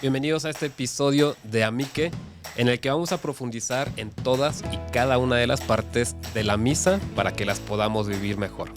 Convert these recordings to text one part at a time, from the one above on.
Bienvenidos a este episodio de Amique, en el que vamos a profundizar en todas y cada una de las partes de la misa para que las podamos vivir mejor.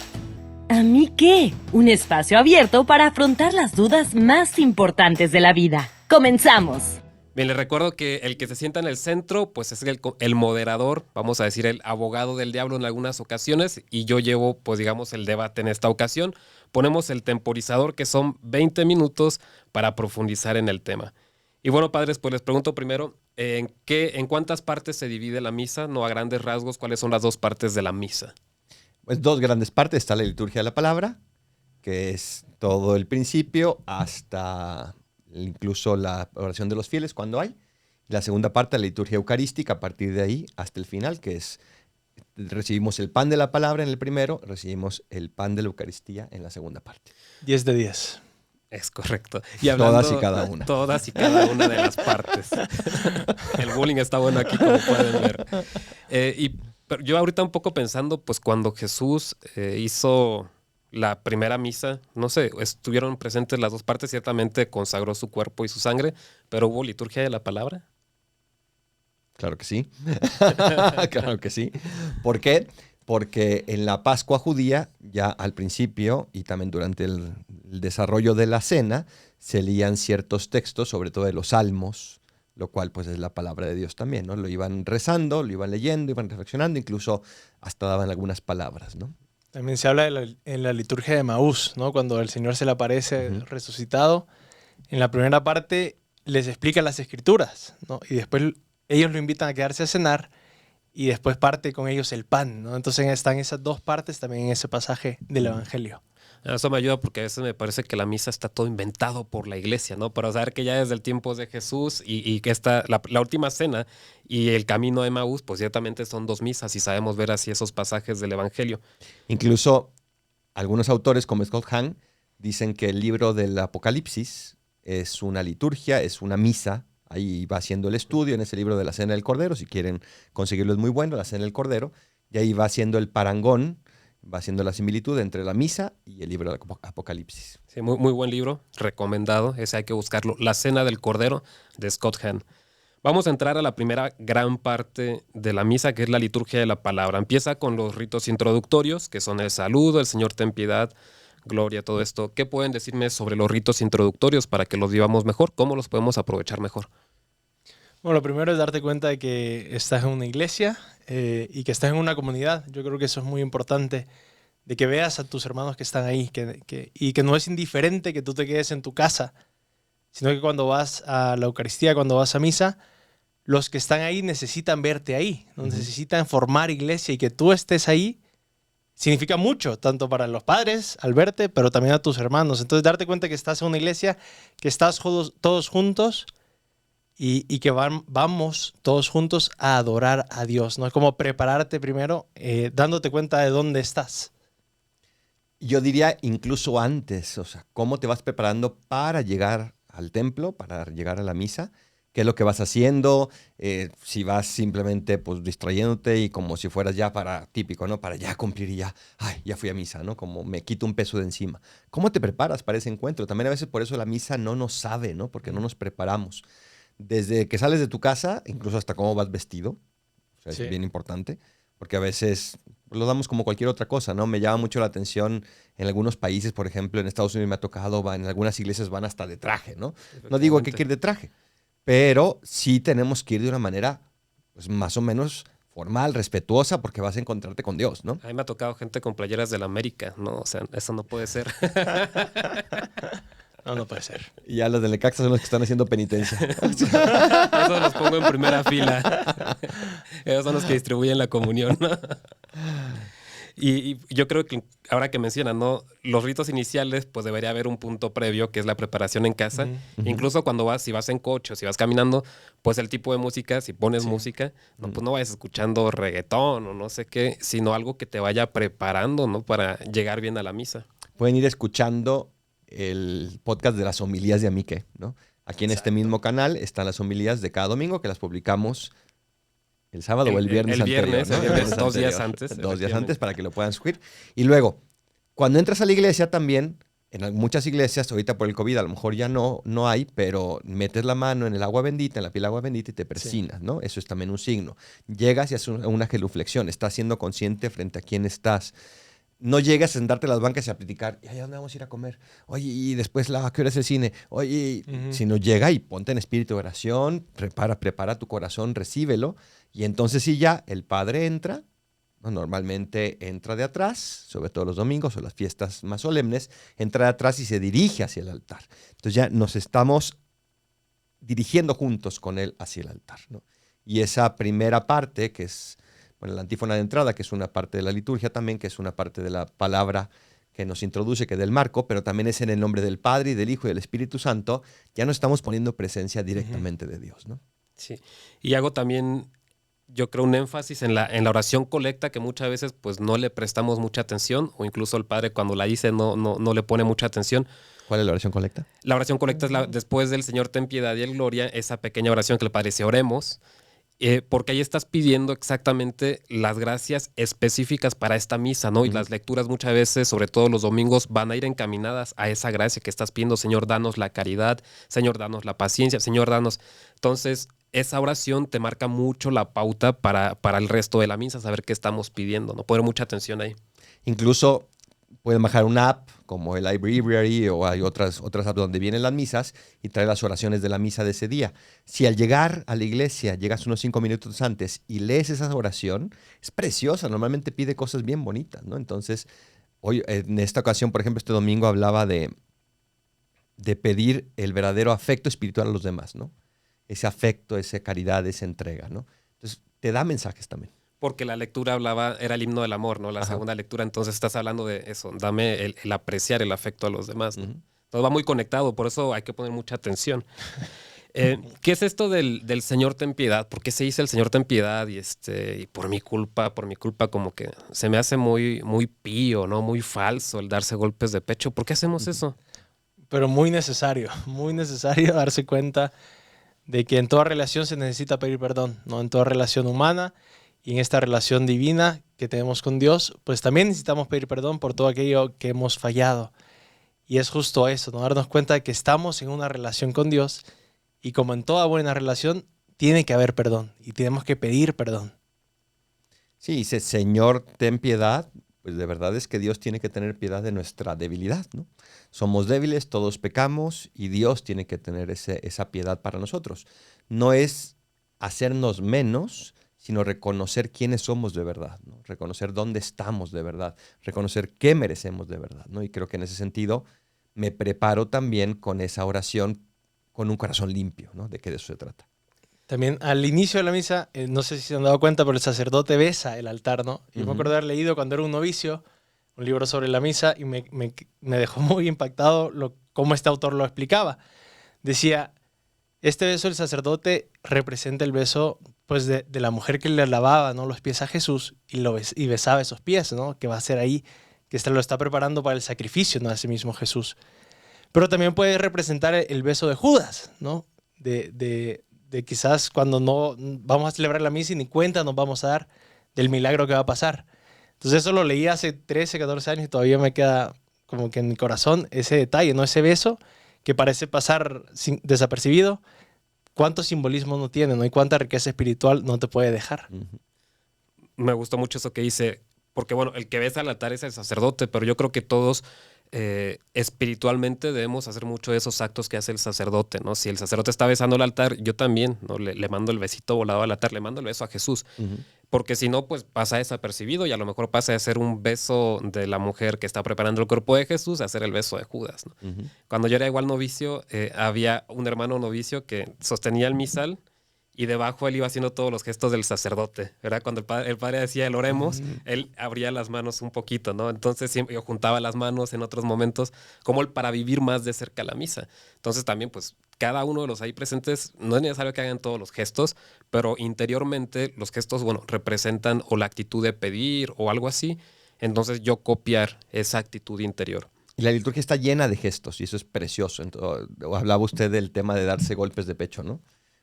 Amique, un espacio abierto para afrontar las dudas más importantes de la vida. ¡Comenzamos! Bien, les recuerdo que el que se sienta en el centro, pues es el moderador, vamos a decir el abogado del diablo en algunas ocasiones, y yo llevo, pues digamos, el debate en esta ocasión. Ponemos el temporizador, que son 20 minutos para profundizar en el tema. Y bueno, padres, pues les pregunto primero, ¿en cuántas partes se divide la misa? No a grandes rasgos, ¿cuáles son las dos partes de la misa? Pues dos grandes partes. Está la liturgia de la palabra, que es todo el principio hasta incluso la oración de los fieles cuando hay. La segunda parte, la liturgia eucarística, a partir de ahí hasta el final, que es recibimos el pan de la palabra en el primero, recibimos el pan de la Eucaristía en la segunda parte. 10 de 10. Es correcto. Y hablando, todas y cada una. Todas y cada una de las partes. El bullying está bueno aquí, como pueden ver. Pero yo ahorita un poco pensando, pues cuando Jesús hizo la primera misa, no sé, estuvieron presentes las dos partes, ciertamente consagró su cuerpo y su sangre, pero ¿hubo liturgia de la palabra? Claro que sí. Claro que sí. ¿Por qué? Porque en la Pascua judía, ya al principio y también durante el desarrollo de la cena, se leían ciertos textos, sobre todo de los salmos, lo cual pues es la palabra de Dios también, ¿no? Lo iban rezando, lo iban leyendo, iban reflexionando, incluso hasta daban algunas palabras, ¿no? También se habla en la liturgia de Maús, ¿no? Cuando el Señor se le aparece resucitado. En la primera parte les explica las Escrituras, ¿no? Y después ellos lo invitan a quedarse a cenar y después parte con ellos el pan, ¿no? Entonces están esas dos partes también en ese pasaje del Evangelio. Eso me ayuda porque a veces me parece que la misa está todo inventado por la iglesia, ¿no? Pero saber que ya desde el tiempo de Jesús y que la última cena y el camino de Maús, pues ciertamente son dos misas y sabemos ver así esos pasajes del Evangelio. Incluso algunos autores como Scott Hahn dicen que el libro del Apocalipsis es una liturgia, es una misa. Ahí va haciendo el estudio en ese libro de la Cena del Cordero, si quieren conseguirlo es muy bueno, la Cena del Cordero, y ahí va haciendo el parangón, va haciendo la similitud entre la misa y el libro del Apocalipsis. Sí, muy, muy buen libro, recomendado, ese hay que buscarlo, La Cena del Cordero, de Scott Hahn. Vamos a entrar a la primera gran parte de la misa, que es la liturgia de la palabra. Empieza con los ritos introductorios, que son el saludo, el Señor ten piedad, gloria, todo esto. ¿Qué pueden decirme sobre los ritos introductorios para que los vivamos mejor? ¿Cómo los podemos aprovechar mejor? Bueno, lo primero es darte cuenta de que estás en una iglesia y que estás en una comunidad. Yo creo que eso es muy importante, de que veas a tus hermanos que están ahí y que no es indiferente que tú te quedes en tu casa, sino que cuando vas a la Eucaristía, cuando vas a misa, los que están ahí necesitan verte ahí, ¿no? Necesitan formar iglesia, y que tú estés ahí significa mucho, tanto para los padres al verte, pero también a tus hermanos. Entonces, darte cuenta que estás en una iglesia, que estás todos juntos y que vamos todos juntos a adorar a Dios, ¿no? Es como prepararte primero, dándote cuenta de dónde estás. Yo diría incluso antes, o sea, cómo te vas preparando para llegar al templo, para llegar a la misa, qué es lo que vas haciendo, si vas simplemente pues distrayéndote y como si fueras ya típico, ¿no? Para ya cumplir y ya fui a misa, ¿no? Como me quito un peso de encima. ¿Cómo te preparas para ese encuentro? También a veces por eso la misa no nos sabe, ¿no? Porque no nos preparamos. Desde que sales de tu casa, incluso hasta cómo vas vestido, o sea, Sí. es bien importante, porque a veces lo damos como cualquier otra cosa, ¿no? Me llama mucho la atención en algunos países, por ejemplo, en Estados Unidos me ha tocado, en algunas iglesias van hasta de traje, ¿no? No digo que hay que ir de traje, pero sí tenemos que ir de una manera pues, más o menos formal, respetuosa, porque vas a encontrarte con Dios, ¿no? A mí me ha tocado gente con playeras de la América, ¿no? O sea, eso no puede ser. No puede ser. Y ya los del Necaxa son los que están haciendo penitencia. Eso los pongo en primera fila. Esos son los que distribuyen la comunión, ¿no? Y yo creo que ahora que mencionan, ¿no? Los ritos iniciales, pues debería haber un punto previo, que es la preparación en casa. Incluso cuando si vas en coche o si vas caminando, pues el tipo de música, si pones música, no, pues no vayas escuchando reggaetón o no sé qué, sino algo que te vaya preparando, ¿no? Para llegar bien a la misa. Pueden ir escuchando el podcast de las homilías de Amique, ¿no? Aquí en este mismo canal están las homilías de cada domingo que las publicamos el sábado o el viernes anterior, ¿no? El viernes, 2 días antes. 2 días antes para que lo puedan subir. Y luego, cuando entras a la iglesia también, muchas iglesias, ahorita por el COVID a lo mejor ya no hay, pero metes la mano en el agua bendita, en la piel del agua bendita y te persinas, ¿no? Eso es también un signo. Llegas y haces una genuflexión, estás siendo consciente frente a quién estás. No llegas a sentarte en las bancas y a platicar, ¿y a dónde vamos a ir a comer? Oye, y después, ¿a qué hora es el cine? Oye, sino llega y ponte en espíritu de oración, prepara tu corazón, recíbelo, y entonces sí ya el Padre entra, ¿no? Normalmente entra de atrás, sobre todo los domingos o las fiestas más solemnes, entra de atrás y se dirige hacia el altar. Entonces ya nos estamos dirigiendo juntos con Él hacia el altar, ¿no? Y esa primera parte, que es la antífona de entrada, que es una parte de la liturgia también, que es una parte de la palabra que nos introduce, que es del marco, pero también es en el nombre del Padre y del Hijo y del Espíritu Santo, ya no estamos poniendo presencia directamente de Dios, ¿no? Sí, y hago también, yo creo, un énfasis en la oración colecta, que muchas veces pues no le prestamos mucha atención, o incluso el padre cuando la dice no le pone mucha atención. ¿Cuál es la oración colecta? La oración colecta es después del Señor ten piedad y el gloria, esa pequeña oración que el padre dice, oremos, porque ahí estás pidiendo exactamente las gracias específicas para esta misa, ¿no? Y las lecturas muchas veces, sobre todo los domingos, van a ir encaminadas a esa gracia que estás pidiendo. Señor, danos la caridad, Señor, danos la paciencia, Señor, danos. Entonces, esa oración te marca mucho la pauta para el resto de la misa, saber qué estamos pidiendo, ¿no? Poner mucha atención ahí. Incluso pueden bajar una app como el iBreviary, o hay otras apps donde vienen las misas y trae las oraciones de la misa de ese día. Si al llegar a la iglesia llegas unos 5 minutos antes y lees esa oración, es preciosa, normalmente pide cosas bien bonitas, ¿no? Entonces, hoy en esta ocasión, por ejemplo, este domingo hablaba de pedir el verdadero afecto espiritual a los demás, ¿no? Ese afecto, esa caridad, esa entrega, ¿no? Entonces, te da mensajes también. Porque la lectura era el himno del amor, ¿no? La segunda lectura, entonces estás hablando de eso, dame el apreciar el afecto a los demás, ¿no? Todo va muy conectado, por eso hay que poner mucha atención. ¿Qué es esto del Señor ten piedad? ¿Por qué se dice el Señor ten piedad? Y por mi culpa, como que se me hace muy, muy pío, ¿no? Muy falso el darse golpes de pecho. ¿Por qué hacemos eso? Pero muy necesario darse cuenta de que en toda relación se necesita pedir perdón, ¿no? En toda relación humana y en esta relación divina que tenemos con Dios, pues también necesitamos pedir perdón por todo aquello que hemos fallado. Y es justo eso, ¿no? Darnos cuenta de que estamos en una relación con Dios y como en toda buena relación, tiene que haber perdón y tenemos que pedir perdón. Sí, dice, Señor, ten piedad. Pues de verdad es que Dios tiene que tener piedad de nuestra debilidad, ¿no? Somos débiles, todos pecamos y Dios tiene que tener esa piedad para nosotros. No es hacernos menos, sino reconocer quiénes somos de verdad, ¿no? Reconocer dónde estamos de verdad, reconocer qué merecemos de verdad, ¿no? Y creo que en ese sentido me preparo también con esa oración con un corazón limpio, ¿no? De qué de eso se trata. También al inicio de la misa, no sé si se han dado cuenta, pero el sacerdote besa el altar, ¿no? Yo me acuerdo de haber leído cuando era un novicio un libro sobre la misa y me dejó muy impactado cómo este autor lo explicaba. Decía, este beso del sacerdote representa el beso pues, de la mujer que le lavaba, ¿no? Los pies a Jesús y besaba esos pies, ¿no? Que va a ser ahí, que lo está preparando para el sacrificio, ¿no? A ese mismo Jesús. Pero también puede representar el beso de Judas, ¿no? De quizás cuando no vamos a celebrar la misa y ni cuenta nos vamos a dar del milagro que va a pasar. Entonces eso lo leí hace 13, 14 años y todavía me queda como que en mi corazón ese detalle, ¿no? Ese beso que parece pasar desapercibido. ¿Cuánto simbolismo no tiene, ¿no? Y cuánta riqueza espiritual no te puede dejar. Me gustó mucho eso que dice, porque bueno, el que besa al altar es el sacerdote, pero yo creo que todos espiritualmente debemos hacer mucho de esos actos que hace el sacerdote, ¿no? Si el sacerdote está besando el altar, yo también, ¿no? Le mando el besito volado al altar, le mando el beso a Jesús. Porque si no, pues pasa desapercibido y a lo mejor pasa de ser un beso de la mujer que está preparando el cuerpo de Jesús a ser el beso de Judas, ¿no? Cuando yo era igual novicio, había un hermano novicio que sostenía el misal y debajo él iba haciendo todos los gestos del sacerdote, ¿verdad? Cuando el padre decía el oremos, él abría las manos un poquito, ¿no? Entonces siempre yo juntaba las manos en otros momentos como para vivir más de cerca la misa. Entonces también, pues, cada uno de los ahí presentes, no es necesario que hagan todos los gestos, pero interiormente los gestos, bueno, representan o la actitud de pedir o algo así. Entonces yo copiar esa actitud interior. Y la liturgia está llena de gestos y eso es precioso. Entonces, hablaba usted del tema de darse golpes de pecho, ¿no?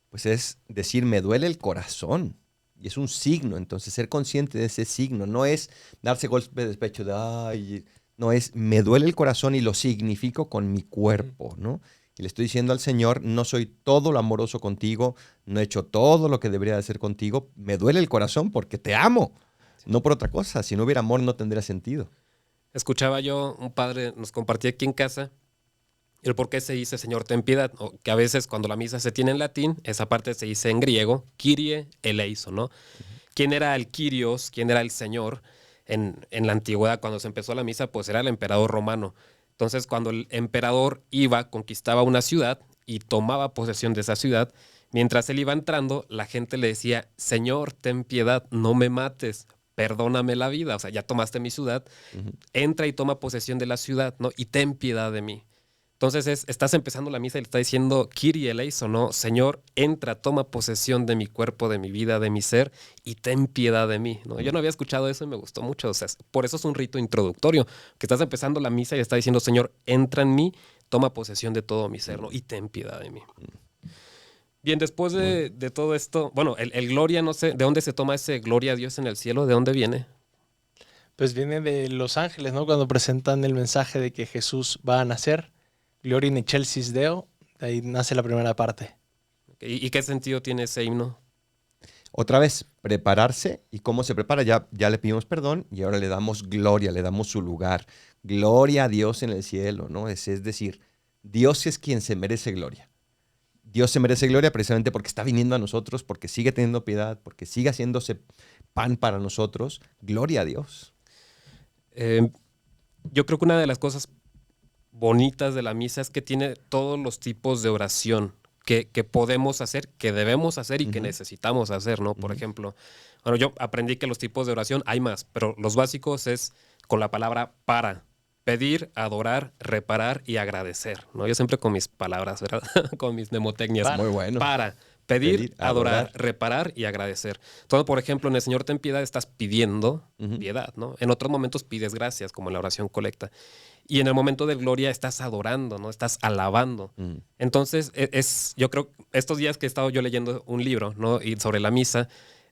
Pues es decir, me duele el corazón. Y es un signo. Entonces, ser consciente de ese signo no es darse golpes de pecho de, ay, No es, me duele el corazón y lo significo con mi cuerpo, ¿no? Y le estoy diciendo al Señor, no soy todo lo amoroso contigo, no he hecho todo lo que debería de hacer contigo, me duele el corazón porque te amo, no por otra cosa. Si no hubiera amor no tendría sentido. Escuchaba yo, un padre nos compartía aquí en casa el por qué se dice Señor ten piedad, o que a veces cuando la misa se tiene en latín, esa parte se dice en griego, Kyrie eleison, ¿no? ¿Quién era el Kyrios? ¿Quién era el Señor? En la antigüedad, cuando se empezó la misa, pues era el emperador romano. Entonces, cuando el emperador iba, conquistaba una ciudad y tomaba posesión de esa ciudad, mientras él iba entrando, la gente le decía, Señor, ten piedad, no me mates, perdóname la vida. O sea, ya tomaste mi ciudad, entra y toma posesión de la ciudad, ¿no? Y ten piedad de mí. Entonces estás empezando la misa y le está diciendo, Kyrie eleison, ¿no? Señor, entra, toma posesión de mi cuerpo, de mi vida, de mi ser y ten piedad de mí, ¿no? Yo no había escuchado eso y me gustó mucho. O sea, por eso es un rito introductorio, que estás empezando la misa y está diciendo, Señor, entra en mí, toma posesión de todo mi ser, ¿no? Y ten piedad de mí. Bien, después de todo esto, bueno, el gloria, no sé, ¿de dónde se toma ese gloria a Dios en el cielo? ¿De dónde viene? Pues viene de los ángeles, ¿no? Cuando presentan el mensaje de que Jesús va a nacer. Gloria in excelsis Deo, de ahí nace la primera parte. ¿Y qué sentido tiene ese himno? Otra vez, prepararse. ¿Y cómo se prepara? Ya le pedimos perdón y ahora le damos gloria, le damos su lugar. Gloria a Dios en el cielo, ¿no? Es decir, Dios es quien se merece gloria. Dios se merece gloria precisamente porque está viniendo a nosotros, porque sigue teniendo piedad, porque sigue haciéndose pan para nosotros. Gloria a Dios. Yo creo que una de las cosas bonitas de la misa es que tiene todos los tipos de oración que podemos hacer, que debemos hacer y que necesitamos hacer, ¿no? Por ejemplo, bueno, yo aprendí que los tipos de oración hay más, pero los básicos es con la palabra para. Pedir, adorar, reparar y agradecer, ¿no? Yo siempre con mis palabras, ¿verdad? Con mis mnemotecnias. Muy bueno. Para. Pedir, adorar, reparar y agradecer. Entonces, por ejemplo, en el Señor ten piedad estás pidiendo piedad, ¿no? En otros momentos pides gracias, como en la oración colecta. Y en el momento de gloria estás adorando, ¿no? Estás alabando. Entonces, yo creo, estos días que he estado yo leyendo un libro, ¿no? Y sobre la misa,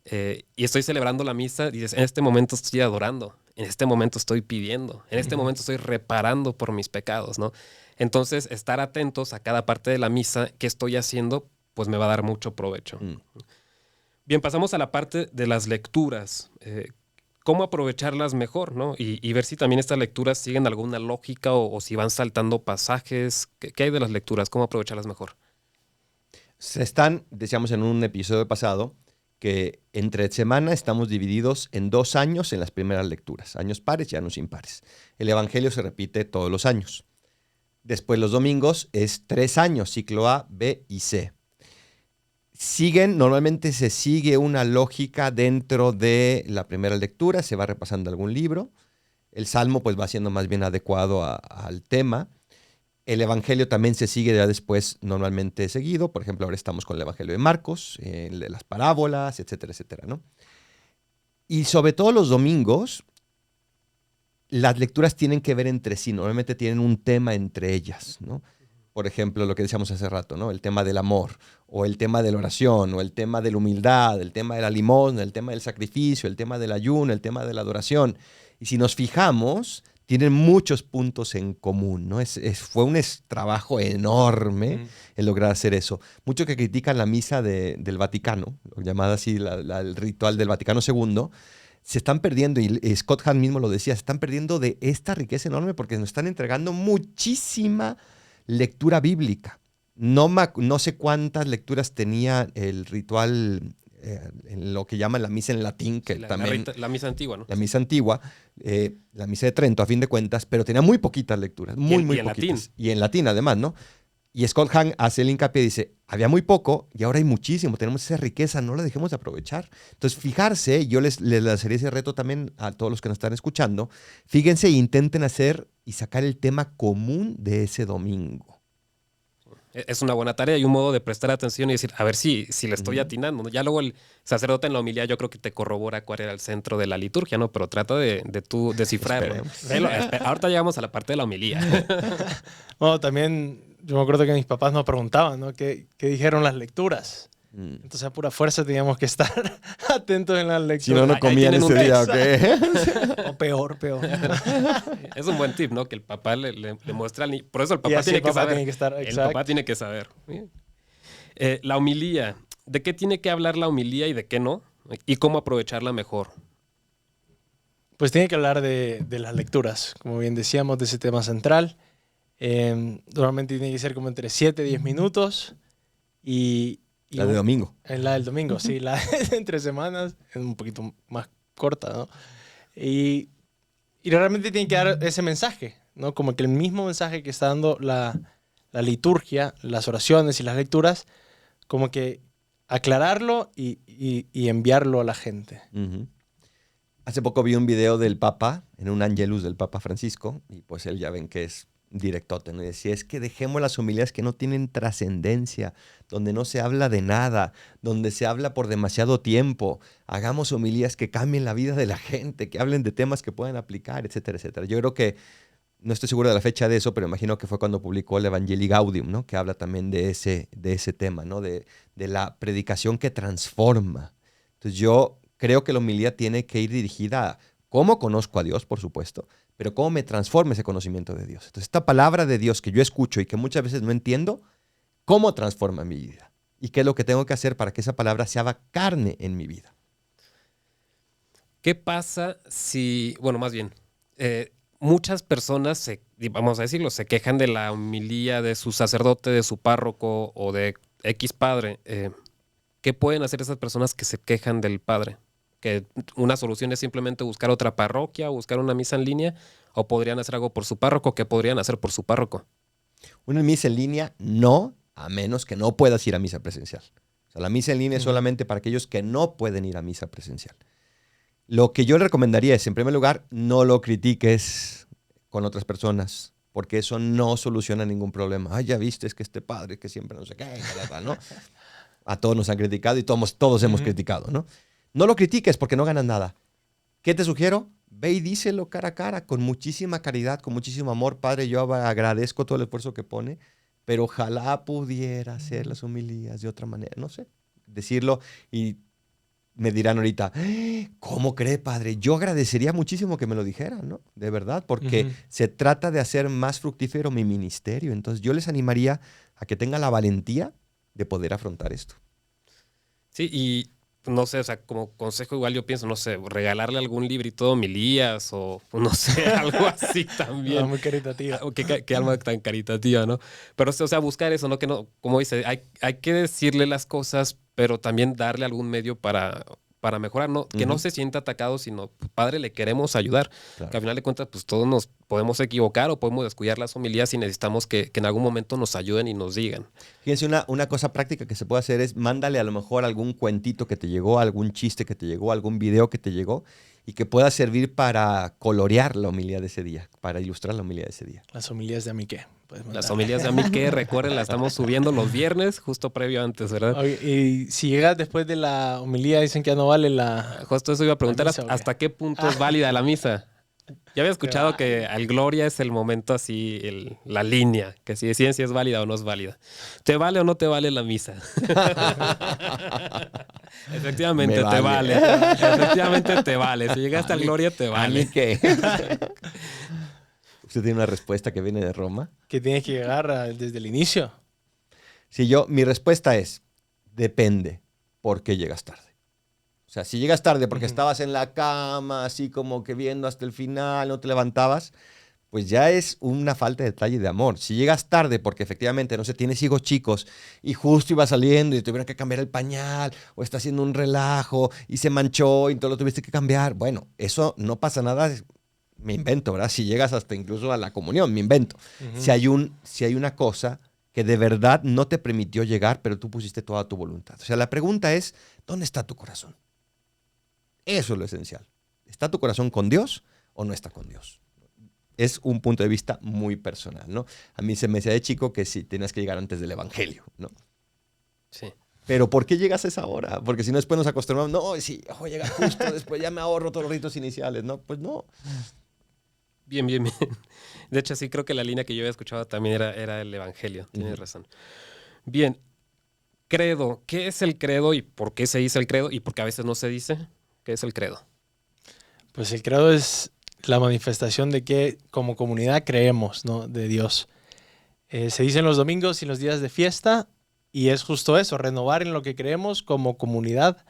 y estoy celebrando la misa, dices, en este momento estoy adorando, en este momento estoy pidiendo, en este momento estoy reparando por mis pecados, ¿no? Entonces, estar atentos a cada parte de la misa que estoy haciendo, pues me va a dar mucho provecho. Bien, pasamos a la parte de las lecturas. ¿Cómo aprovecharlas mejor, ¿no? Y ver si también estas lecturas siguen alguna lógica o si van saltando pasajes. ¿Qué hay de las lecturas? ¿Cómo aprovecharlas mejor? Decíamos en un episodio pasado, que entre semana estamos divididos en 2 años en las primeras lecturas, años pares y años impares. El Evangelio se repite todos los años. Después los domingos es 3 años, ciclo A, B y C. Normalmente se sigue una lógica dentro de la primera lectura, se va repasando algún libro. El Salmo pues va siendo más bien adecuado al tema. El Evangelio también se sigue ya después normalmente seguido. Por ejemplo, ahora estamos con el Evangelio de Marcos, el de las parábolas, etcétera, etcétera, ¿no? Y sobre todo los domingos, las lecturas tienen que ver entre sí. Normalmente tienen un tema entre ellas, ¿no? Por ejemplo, lo que decíamos hace rato, ¿no? El tema del amor, o el tema de la oración, o el tema de la humildad, el tema de la limosna, el tema del sacrificio, el tema del ayuno, el tema de la adoración. Y si nos fijamos, tienen muchos puntos en común, ¿no? Fue un trabajo enorme el lograr hacer eso. Muchos que critican la misa del Vaticano, llamada así el ritual del Vaticano II, se están perdiendo, y Scott Hahn mismo lo decía, se están perdiendo de esta riqueza enorme porque nos están entregando muchísima lectura bíblica. No sé cuántas lecturas tenía el ritual, en lo que llaman la misa en latín, que también... La misa antigua, ¿no? La misa antigua, la misa de Trento, a fin de cuentas, pero tenía muy poquitas lecturas, muy poquitas. Latín. Y en latín, además, ¿no? Y Scott Hahn hace el hincapié y dice, había muy poco y ahora hay muchísimo, tenemos esa riqueza, no la dejemos de aprovechar. Entonces, fijarse, yo les lanzaría ese reto también a todos los que nos están escuchando, fíjense e intenten hacer y sacar el tema común de ese domingo. Es una buena tarea y un modo de prestar atención y decir, a ver si le estoy atinando, ¿no? Ya luego el sacerdote en la homilía yo creo que te corrobora cuál era el centro de la liturgia, ¿no? Pero trata de tú descifrarlo. Ahorita llegamos a la parte de la homilía. Bueno, también yo me acuerdo que mis papás nos preguntaban, ¿no? ¿Qué dijeron las lecturas? Entonces a pura fuerza teníamos que estar atentos en las lecturas. Si no, no Ahí comían tienen un ese día, tip. ¿ok? O peor. Es un buen tip, ¿no? Que el papá le muestra al niño. Por eso el Y papá así tiene el que papá saber. tiene que estar, El exacto. papá tiene que saber. La homilía. ¿De qué tiene que hablar la homilía y de qué no? ¿Y cómo aprovecharla mejor? Pues tiene que hablar de las lecturas, como bien decíamos, de ese tema central. Normalmente tiene que ser como entre 7 y 10 minutos. Y La de domingo. En la del domingo, sí. La de entre semanas es un poquito más corta, ¿no? Y realmente tiene que dar ese mensaje, ¿no? Como que el mismo mensaje que está dando la liturgia, las oraciones y las lecturas, como que aclararlo y enviarlo a la gente. Ujú. Hace poco vi un video del Papa, en un Angelus del Papa Francisco, y pues él ya ven que es directote, ¿no? Y decía, es que dejemos las homilías que no tienen trascendencia, donde no se habla de nada, donde se habla por demasiado tiempo. Hagamos homilías que cambien la vida de la gente, que hablen de temas que puedan aplicar, etcétera, etcétera. Yo creo que, no estoy seguro de la fecha de eso, pero imagino que fue cuando publicó el Evangelii Gaudium, ¿no? Que habla también de ese tema, ¿no? De la predicación que transforma. Entonces yo creo que la homilía tiene que ir dirigida a cómo conozco a Dios, por supuesto, pero cómo me transforma ese conocimiento de Dios. Entonces esta palabra de Dios que yo escucho y que muchas veces no entiendo, ¿cómo transforma mi vida? ¿Y qué es lo que tengo que hacer para que esa palabra se haga carne en mi vida? ¿Qué pasa si, bueno, más bien, muchas personas, vamos a decirlo, se quejan de la homilía de su sacerdote, de su párroco o de X padre? ¿Qué pueden hacer esas personas que se quejan del padre? ¿Que una solución es simplemente buscar otra parroquia o buscar una misa en línea? ¿O podrían hacer algo por su párroco? ¿Qué podrían hacer por su párroco? Una misa en línea, no, a menos que no puedas ir a misa presencial. O sea, la misa en línea es solamente para aquellos que no pueden ir a misa presencial. Lo que yo le recomendaría es, en primer lugar, no lo critiques con otras personas, porque eso no soluciona ningún problema. Ay, ya viste, es que este padre que siempre no sé qué, ¿no? A todos nos han criticado y todos hemos criticado, ¿no? No lo critiques porque no ganas nada. ¿Qué te sugiero? Ve y díselo cara a cara, con muchísima caridad, con muchísimo amor. Padre, yo agradezco todo el esfuerzo que pone, pero ojalá pudiera hacer las homilías de otra manera. No sé, decirlo y me dirán ahorita, ¿cómo cree, padre? Yo agradecería muchísimo que me lo dijeran, ¿no? De verdad, porque se trata de hacer más fructífero mi ministerio. Entonces yo les animaría a que tengan la valentía de poder afrontar esto. Sí, y no sé, o sea, como consejo igual yo pienso, no sé, regalarle algún librito de homilías o no sé, algo así también. Muy caritativa. Qué alma tan caritativa, ¿no? Pero, o sea, buscar eso, ¿no? Que no, como dice, hay que decirle las cosas, pero también darle algún medio para mejorar, ¿no? Que no se sienta atacado, sino, padre, le queremos ayudar. Claro. Que al final de cuentas, pues todos nos podemos equivocar o podemos descuidar las homilías y necesitamos que en algún momento nos ayuden y nos digan. Fíjense, una cosa práctica que se puede hacer es mándale a lo mejor algún cuentito que te llegó, algún chiste que te llegó, algún video que te llegó y que pueda servir para colorear la homilía de ese día, para ilustrar la homilía de ese día. Las homilías de Amiqué. Las homilías de Amiqué, recuerden, las estamos subiendo los viernes, justo previo antes, ¿verdad? Oye, y si llegas después de la homilía, dicen que ya no vale la... Justo eso iba a preguntar, ¿La misa o qué? ¿hasta qué punto es válida la misa? Ya había escuchado que al Gloria es el momento así, la línea, que si deciden si es válida o no es válida. ¿Te vale o no te vale la misa? Efectivamente, Me te vale. vale. Efectivamente, te vale. Si llegaste al Gloria, te ¿A vale. mí qué? ¿Usted tiene una respuesta que viene de Roma? Que tienes que llegar desde el inicio. Sí, mi respuesta es, depende por qué llegas tarde. O sea, si llegas tarde porque estabas en la cama, así como que viendo hasta el final, no te levantabas, pues ya es una falta de detalle y de amor. Si llegas tarde porque efectivamente, no sé, tienes hijos chicos y justo iba saliendo y tuvieron que cambiar el pañal o está haciendo un relajo y se manchó y todo lo tuviste que cambiar, bueno, eso no pasa nada, me invento, ¿verdad? Si llegas hasta incluso a la comunión, me invento. Si hay una cosa que de verdad no te permitió llegar, pero tú pusiste toda tu voluntad. O sea, la pregunta es, ¿dónde está tu corazón? Eso es lo esencial. ¿Está tu corazón con Dios o no está con Dios? Es un punto de vista muy personal, ¿no? A mí se me decía de chico que sí, tenías que llegar antes del evangelio, ¿no? Sí. Pero ¿por qué llegas a esa hora? Porque si no, después nos acostumbramos, no, sí, voy a llegar justo, después ya me ahorro todos los ritos iniciales, ¿no? Pues no. Bien. De hecho, sí, creo que la línea que yo había escuchado también era el Evangelio. Tienes razón. Bien. credo. ¿Qué es el credo y por qué se dice el credo y por qué a veces no se dice? ¿Qué es el credo? Pues el credo es la manifestación de que como comunidad creemos, ¿no? De Dios. Se dice en los domingos y en los días de fiesta y es justo eso, renovar en lo que creemos como comunidad,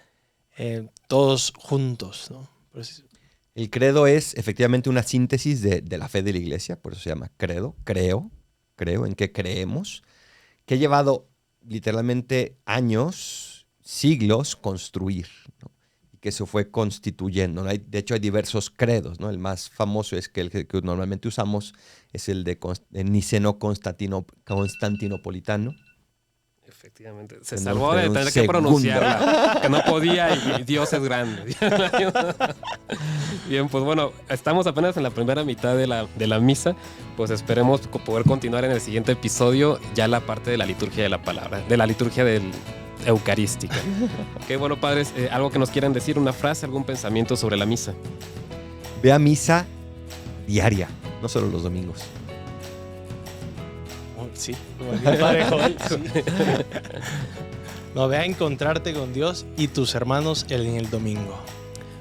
todos juntos, ¿no? Pues, El credo es efectivamente una síntesis de la fe de la iglesia, por eso se llama credo, creo en qué creemos, que ha llevado literalmente años, siglos construir, ¿no? Y que se fue constituyendo, ¿no? De hecho hay diversos credos, ¿no? El más famoso es el que normalmente usamos, es el de Niceno-Constantinopolitano. Efectivamente. Se Que no salvó fue de un tener que segundo. pronunciarla. Que no podía y Dios es grande. Bien, pues bueno, estamos apenas en la primera mitad de la misa. Pues esperemos poder continuar en el siguiente episodio ya la parte de la liturgia de la palabra, de la liturgia eucarística. Qué bueno, padres, algo que nos quieran decir, una frase, algún pensamiento sobre la misa. Ve a misa diaria, no solo los domingos. sí, como el parejo, sí. No, ve a encontrarte con Dios y tus hermanos en el domingo.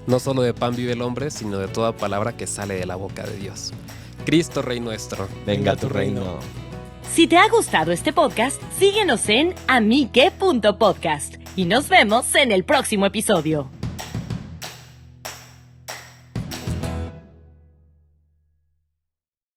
No solo de pan vive el hombre, sino de toda palabra que sale de la boca de Dios. Cristo Rey nuestro. Venga tu reino. Si te ha gustado este podcast, síguenos en amique.podcast y nos vemos en el próximo episodio.